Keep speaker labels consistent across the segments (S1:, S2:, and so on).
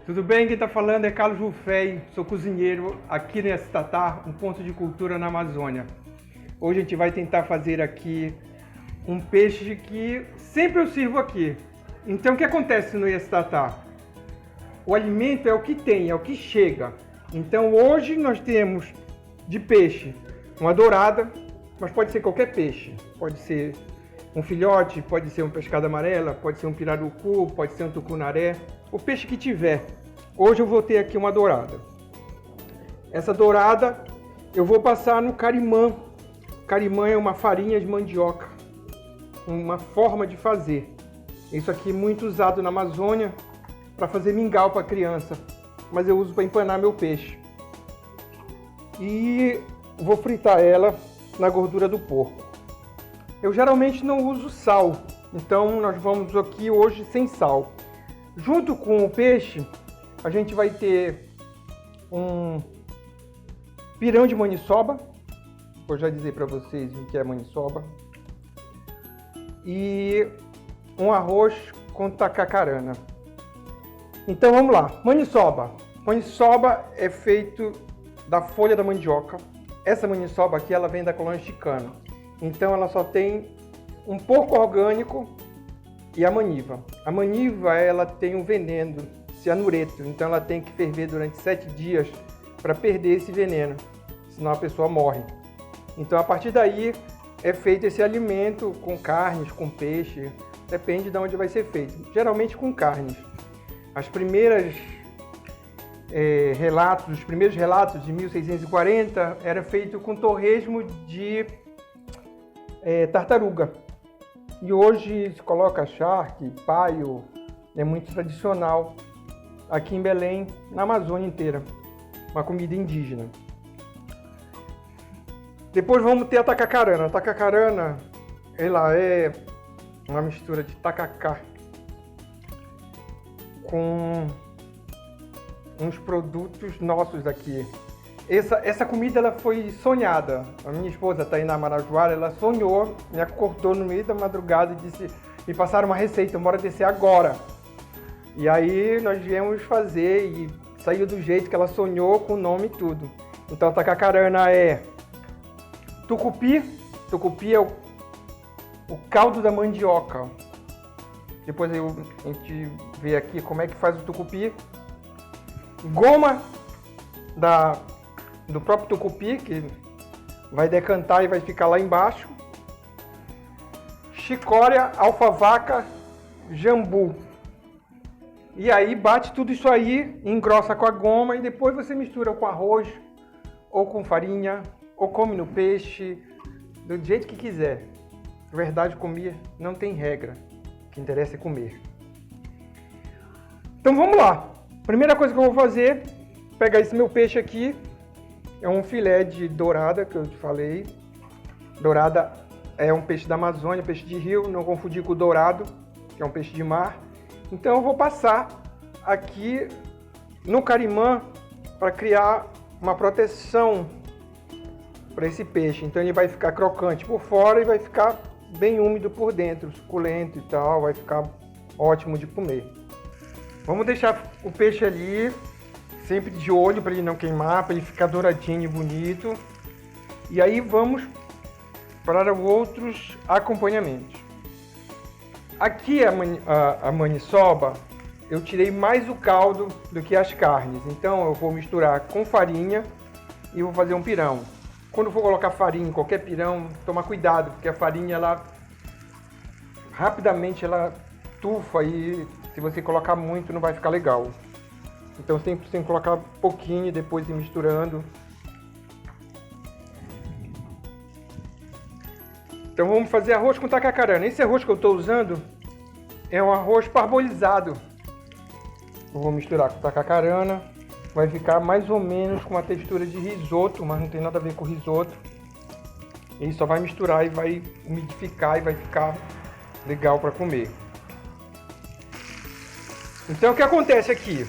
S1: Tudo bem? Quem está falando é Carlos Rufei, sou cozinheiro aqui nesse Tatá, um ponto de cultura na Amazônia. Hoje a gente vai tentar fazer aqui um peixe que sempre eu sirvo aqui. Então o que acontece no Iestatá? O alimento é o que tem, é o que chega. Então hoje nós temos de peixe uma dourada, mas pode ser qualquer peixe. Pode ser um filhote, pode ser um pescado amarela, pode ser um pirarucu, pode ser um tucunaré, o peixe que tiver. Hoje eu vou ter aqui uma dourada. Essa dourada eu vou passar no carimã. Carimã é uma farinha de mandioca, uma forma de fazer. Isso aqui é muito usado na Amazônia para fazer mingau para criança, mas eu uso para empanar meu peixe. E vou fritar ela na gordura do porco. Eu geralmente não uso sal, então nós vamos aqui hoje sem sal. Junto com o peixe, a gente vai ter um pirão de maniçoba, vou já dizer para vocês o que é maniçoba, e um arroz com tacacarana. Então vamos lá, maniçoba. Maniçoba é feito da folha da mandioca. Essa maniçoba aqui ela vem da colônia chicana. Então ela só tem um porco orgânico e a maniva. A maniva ela tem um veneno, cianureto, então ela tem que ferver durante 7 dias para perder esse veneno, senão a pessoa morre. Então a partir daí é feito esse alimento com carnes, com peixe, depende de onde vai ser feito. Geralmente com carnes. Os primeiros relatos de 1640 era feito com torresmo de tartaruga. E hoje se coloca charque, paio, é muito tradicional aqui em Belém, na Amazônia inteira, uma comida indígena. Depois vamos ter a tacacarana. A tacacarana, ela é uma mistura de tacacá com uns produtos nossos daqui. Essa comida ela foi sonhada. A minha esposa, Tainá Marajoara, ela sonhou, me acordou no meio da madrugada e disse: me passaram uma receita, bora descer agora. E aí nós viemos fazer e saiu do jeito que ela sonhou, com o nome e tudo. Então a tacacarana é tucupi. Tucupi é o caldo da mandioca. Depois a gente vê aqui como é que faz o tucupi. Goma do próprio tucupi, que vai decantar e vai ficar lá embaixo. Chicória, alfavaca, jambu. E aí bate tudo isso aí, engrossa com a goma e depois você mistura com arroz, ou com farinha, ou come no peixe, do jeito que quiser. Na verdade, comer não tem regra. O que interessa é comer. Então vamos lá. Primeira coisa que eu vou fazer, pegar esse meu peixe aqui, é um filé de dourada que eu te falei. Dourada é um peixe da Amazônia, peixe de rio, não confundir com o dourado, que é um peixe de mar. Então eu vou passar aqui no carimã para criar uma proteção para esse peixe. Então ele vai ficar crocante por fora e vai ficar bem úmido por dentro, suculento e tal, vai ficar ótimo de comer. Vamos deixar o peixe ali, sempre de olho para ele não queimar, para ele ficar douradinho e bonito. E aí vamos para outros acompanhamentos. Aqui a maniçoba, eu tirei mais o caldo do que as carnes. Então eu vou misturar com farinha e vou fazer um pirão. Quando for colocar farinha em qualquer pirão, toma cuidado, porque a farinha ela rapidamente ela tufa e se você colocar muito não vai ficar legal. Então sempre tem que colocar pouquinho e depois ir misturando. Então vamos fazer arroz com tacacarana. Esse arroz que eu estou usando é um arroz parbolizado. Eu vou misturar com tacacarana. Vai ficar mais ou menos com uma textura de risoto, mas não tem nada a ver com risoto. Ele só vai misturar e vai umidificar e vai ficar legal para comer. Então o que acontece aqui?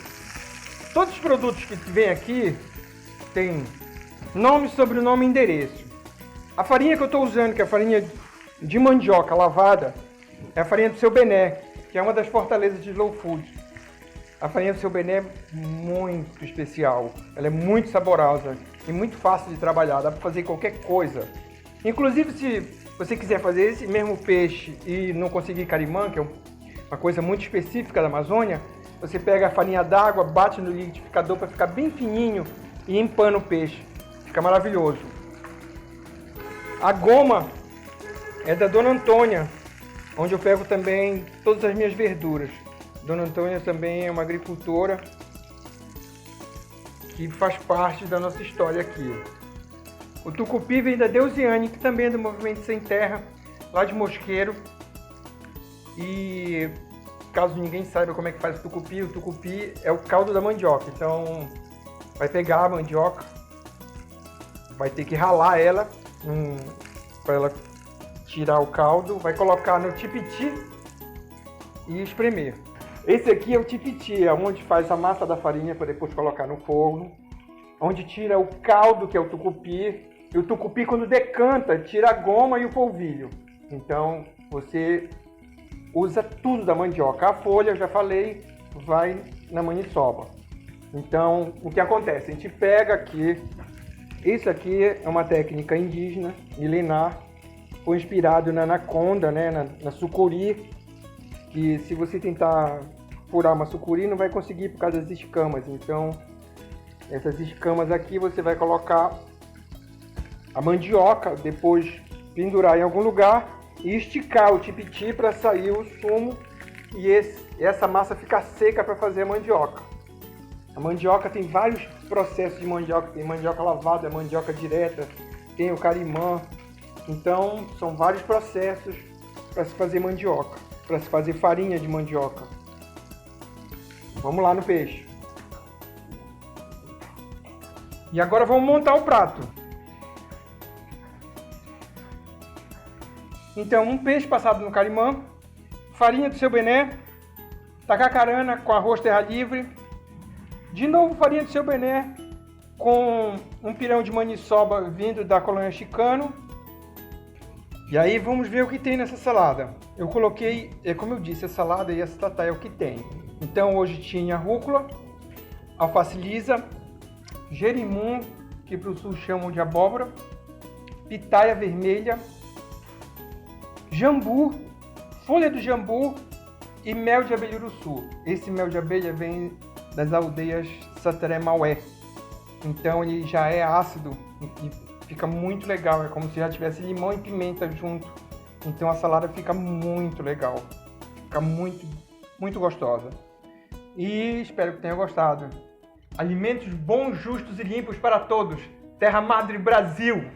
S1: Todos os produtos que vem aqui tem nome, sobrenome e endereço. A farinha que eu estou usando, que é a farinha de mandioca lavada, é a farinha do Seu Bené, que é uma das fortalezas de slow food. A farinha do Seu Bené é muito especial, ela é muito saborosa e muito fácil de trabalhar, dá para fazer qualquer coisa. Inclusive, se você quiser fazer esse mesmo peixe e não conseguir carimã, que é uma coisa muito específica da Amazônia, você pega a farinha d'água, bate no liquidificador para ficar bem fininho e empana o peixe. Fica maravilhoso. A goma é da Dona Antônia, onde eu pego também todas as minhas verduras. Dona Antônia também é uma agricultora que faz parte da nossa história aqui. O tucupi vem da Deusiane, que também é do Movimento Sem Terra, lá de Mosqueiro. E caso ninguém saiba como é que faz o tucupi é o caldo da mandioca. Então vai pegar a mandioca, vai ter que ralar ela para ela tirar o caldo, vai colocar no tipiti e espremer. Esse aqui é o tipiti, é onde faz a massa da farinha para depois colocar no forno, onde tira o caldo, que é o tucupi. E o tucupi, quando decanta, tira a goma e o polvilho. Então você usa tudo da mandioca. A folha, eu já falei, vai na maniçoba. Então, o que acontece? A gente pega aqui, isso aqui é uma técnica indígena, milenar, foi inspirado na anaconda, né, na sucuri, que se você tentar furar uma sucuri não vai conseguir por causa das escamas. Então, essas escamas aqui você vai colocar a mandioca, depois pendurar em algum lugar e esticar o tipiti para sair o sumo e essa massa ficar seca para fazer a mandioca. A mandioca tem vários processos de mandioca, tem mandioca lavada, mandioca direta, tem o carimã. Então são vários processos para se fazer mandioca, para se fazer farinha de mandioca. Vamos lá no peixe. E agora vamos montar o prato. Então, um peixe passado no carimã, farinha do Seu Bené, tacacarana com arroz terra livre, de novo farinha do Seu Bené com um pirão de maniçoba vindo da colônia Chicano. E aí vamos ver o que tem nessa salada. Eu coloquei, como eu disse, a salada e essa tatá é o que tem. Então hoje tinha rúcula, alface lisa, jerimum, que para o sul chamam de abóbora, pitaia vermelha, jambu, folha do jambu e mel de abelhuruçu. Esse mel de abelha vem das aldeias Sateré-Maué. Então ele já é ácido e fica muito legal. É como se já tivesse limão e pimenta junto. Então a salada fica muito legal. Fica muito, muito gostosa. E espero que tenha gostado. Alimentos bons, justos e limpos para todos. Terra Madre Brasil!